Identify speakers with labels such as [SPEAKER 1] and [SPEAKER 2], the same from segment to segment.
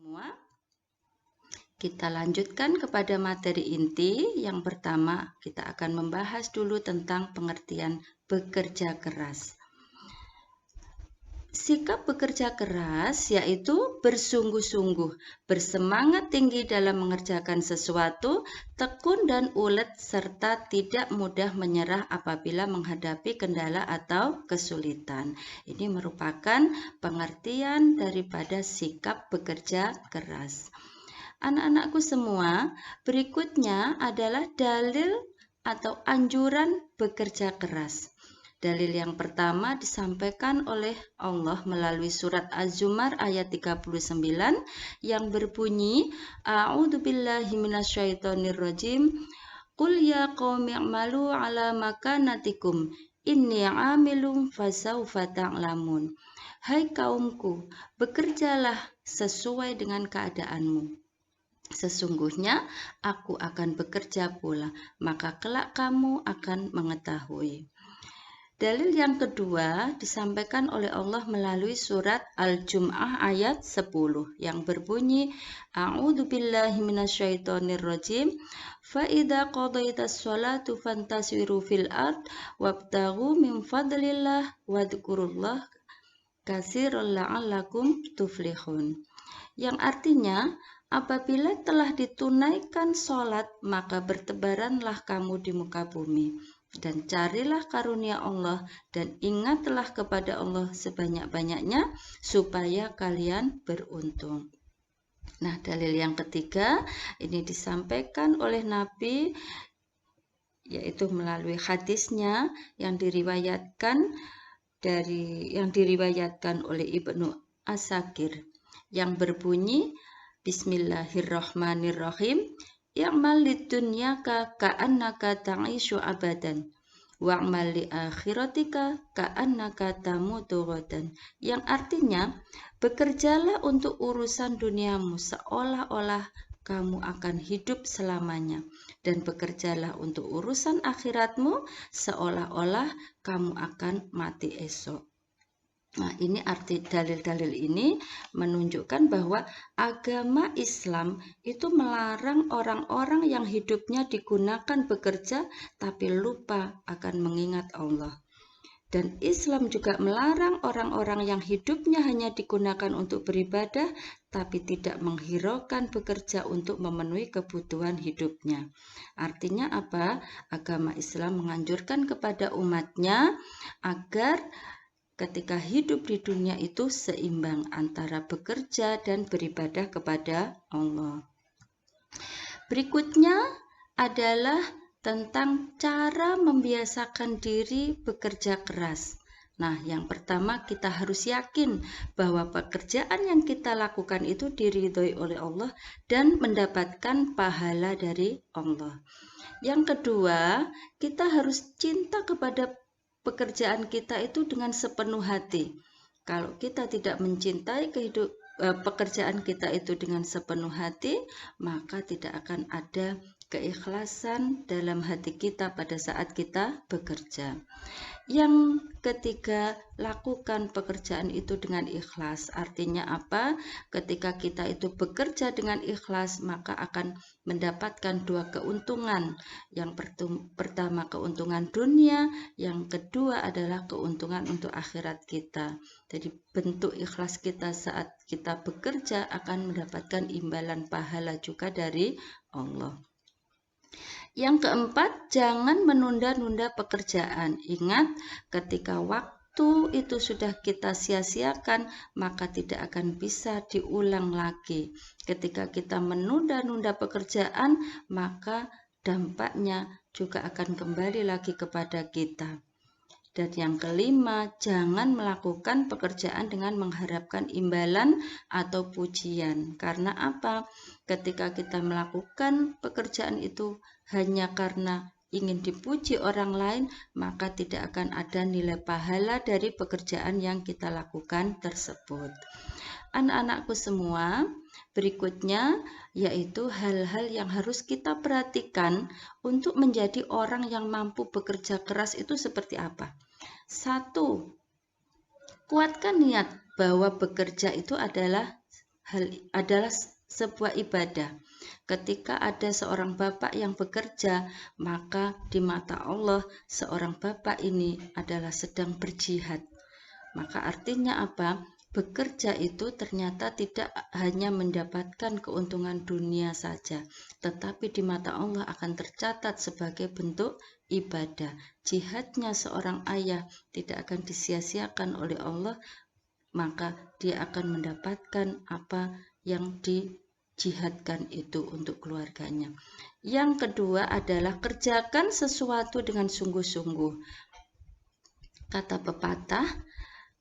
[SPEAKER 1] Semua, kita lanjutkan kepada materi inti. Yang pertama, kita akan membahas dulu tentang pengertian bekerja keras. Sikap bekerja keras yaitu bersungguh-sungguh, bersemangat tinggi dalam mengerjakan sesuatu, tekun dan ulet, serta tidak mudah menyerah apabila menghadapi kendala atau kesulitan. Ini merupakan pengertian daripada sikap bekerja keras. Anak-anakku semua, berikutnya adalah dalil atau anjuran bekerja keras. Dalil yang pertama disampaikan oleh Allah melalui surat Az-Zumar ayat 39 yang berbunyi, A'udzubillahi minasyaitonirrajim, Qul ya qaumi i'malu ala makanatikum inni 'amilun fasawfa ta'lamun. Hai kaumku, bekerjalah sesuai dengan keadaanmu. Sesungguhnya aku akan bekerja pula, maka kelak kamu akan mengetahui. Dalil yang kedua disampaikan oleh Allah melalui surat Al-Jum'ah ayat 10 yang berbunyi, A'udzubillahi minasyaitonirrajim, fa idza qadaitas sholatu fantasiru fil ard wabtaghu min fadlillah wadhkurullah katsiran la'allakum tuflihun. Yang artinya, apabila telah ditunaikan sholat, maka bertebaranlah kamu di muka bumi, dan carilah karunia Allah, dan ingatlah kepada Allah sebanyak-banyaknya, supaya kalian beruntung. Nah, dalil yang ketiga, ini disampaikan oleh Nabi, yaitu melalui hadisnya yang diriwayatkan oleh Ibnu Asakir, yang berbunyi, Bismillahirrahmanirrahim, I'mal lidunyaka ka'annaka ta'ishu abadan wa'mal li akhiratika ka'annaka tamutu ghadan. Yang artinya, bekerjalah untuk urusan duniamu seolah-olah kamu akan hidup selamanya, dan bekerjalah untuk urusan akhiratmu seolah-olah kamu akan mati esok. Nah, ini arti dalil-dalil ini menunjukkan bahwa agama Islam itu melarang orang-orang yang hidupnya digunakan bekerja tapi lupa akan mengingat Allah. Dan Islam juga melarang orang-orang yang hidupnya hanya digunakan untuk beribadah tapi tidak menghiraukan bekerja untuk memenuhi kebutuhan hidupnya. Artinya apa? Agama Islam menganjurkan kepada umatnya agar ketika hidup di dunia itu seimbang antara bekerja dan beribadah kepada Allah. Berikutnya adalah tentang cara membiasakan diri bekerja keras. Nah, yang pertama kita harus yakin bahwa pekerjaan yang kita lakukan itu diridhoi oleh Allah dan mendapatkan pahala dari Allah. Yang kedua, kita harus cinta kepada pekerjaan kita itu dengan sepenuh hati. Kalau kita tidak mencintai pekerjaan kita itu dengan sepenuh hati, maka tidak akan ada keikhlasan dalam hati kita pada saat kita bekerja. Yang ketiga, lakukan pekerjaan itu dengan ikhlas. Artinya apa? Ketika kita itu bekerja dengan ikhlas, maka akan mendapatkan dua keuntungan. Yang pertama keuntungan dunia, yang kedua adalah keuntungan untuk akhirat kita. Jadi bentuk ikhlas kita saat kita bekerja akan mendapatkan imbalan pahala juga dari Allah. Yang keempat, jangan menunda-nunda pekerjaan. Ingat, ketika waktu itu sudah kita sia-siakan, maka tidak akan bisa diulang lagi. Ketika kita menunda-nunda pekerjaan, maka dampaknya juga akan kembali lagi kepada kita. Dan yang kelima, jangan melakukan pekerjaan dengan mengharapkan imbalan atau pujian. Karena apa? Ketika kita melakukan pekerjaan itu hanya karena ingin dipuji orang lain, maka tidak akan ada nilai pahala dari pekerjaan yang kita lakukan tersebut. Anak-anakku semua, berikutnya yaitu hal-hal yang harus kita perhatikan untuk menjadi orang yang mampu bekerja keras itu seperti apa? 1. Kuatkan niat bahwa bekerja itu adalah adalah sebuah ibadah. Ketika ada seorang bapak yang bekerja, maka di mata Allah seorang bapak ini adalah sedang berjihad. Maka artinya apa? Bekerja itu ternyata tidak hanya mendapatkan keuntungan dunia saja, tetapi di mata Allah akan tercatat sebagai bentuk ibadah. Jihadnya seorang ayah tidak akan disia-siakan oleh Allah, maka dia akan mendapatkan apa yang dijihadkan itu untuk keluarganya. Yang kedua adalah kerjakan sesuatu dengan sungguh-sungguh. Kata pepatah,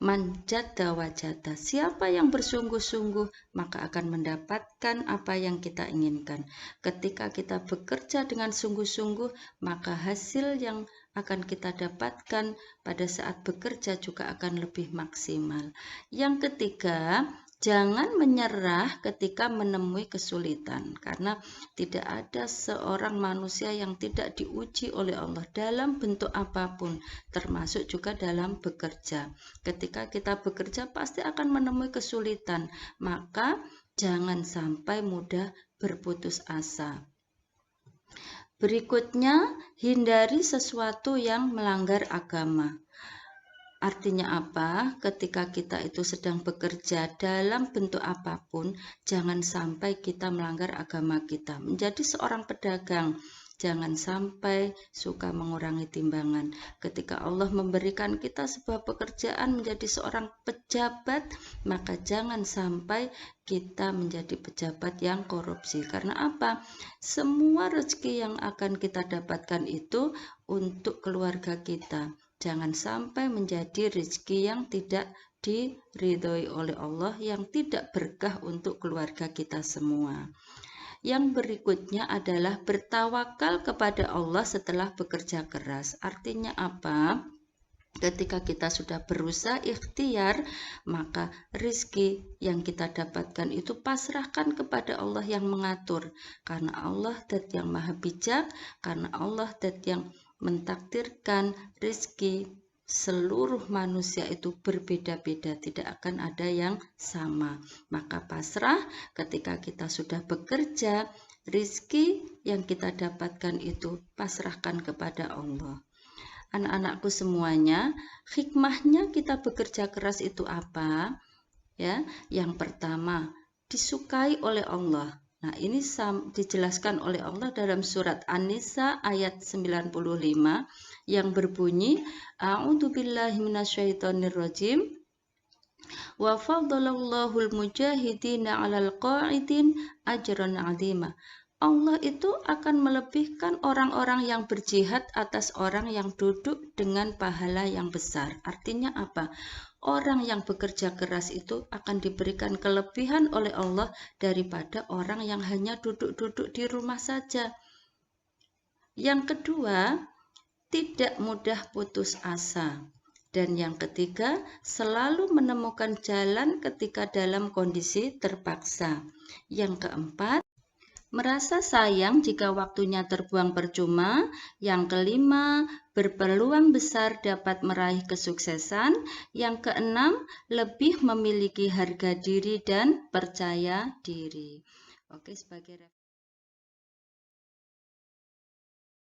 [SPEAKER 1] manjada wajada. Siapa yang bersungguh-sungguh maka akan mendapatkan apa yang kita inginkan. Ketika kita bekerja dengan sungguh-sungguh, maka hasil yang akan kita dapatkan pada saat bekerja juga akan lebih maksimal. Yang ketiga, jangan menyerah ketika menemui kesulitan, karena tidak ada seorang manusia yang tidak diuji oleh Allah dalam bentuk apapun, termasuk juga dalam bekerja. Ketika kita bekerja pasti akan menemui kesulitan, maka jangan sampai mudah berputus asa. Berikutnya, hindari sesuatu yang melanggar agama. Artinya apa? Ketika kita itu sedang bekerja dalam bentuk apapun, jangan sampai kita melanggar agama kita. Menjadi seorang pedagang, jangan sampai suka mengurangi timbangan. Ketika Allah memberikan kita sebuah pekerjaan menjadi seorang pejabat, maka jangan sampai kita menjadi pejabat yang korupsi. Karena apa? Semua rezeki yang akan kita dapatkan itu untuk keluarga kita. Jangan sampai menjadi rezeki yang tidak diridhoi oleh Allah, yang tidak berkah untuk keluarga kita semua. Yang berikutnya adalah bertawakal kepada Allah setelah bekerja keras. Artinya apa? Ketika kita sudah berusaha ikhtiar, maka rezeki yang kita dapatkan itu pasrahkan kepada Allah yang mengatur. Karena Allah Dat yang maha bijak, karena Allah Dat yang mentakdirkan rezeki seluruh manusia itu berbeda-beda, tidak akan ada yang sama. Maka pasrah ketika kita sudah bekerja, rezeki yang kita dapatkan itu pasrahkan kepada Allah. Anak-anakku semuanya, hikmahnya kita bekerja keras itu apa? Ya, yang pertama, disukai oleh Allah. Nah, ini dijelaskan oleh Allah dalam surat An-Nisa ayat 95 yang berbunyi, A'udzubillahi minasyaitonirrajim. Wa faddalallahu al-mujahidina 'alal qa'idin ajran 'azima. Allah itu akan melebihkan orang-orang yang berjihad atas orang yang duduk dengan pahala yang besar. Artinya apa? Orang yang bekerja keras itu akan diberikan kelebihan oleh Allah daripada orang yang hanya duduk-duduk di rumah saja. Yang kedua, tidak mudah putus asa. Dan yang ketiga, selalu menemukan jalan ketika dalam kondisi terpaksa. Yang keempat, merasa sayang jika waktunya terbuang percuma. Yang kelima, berpeluang besar dapat meraih kesuksesan. Yang keenam, lebih memiliki harga diri dan percaya diri. Oke, sebagai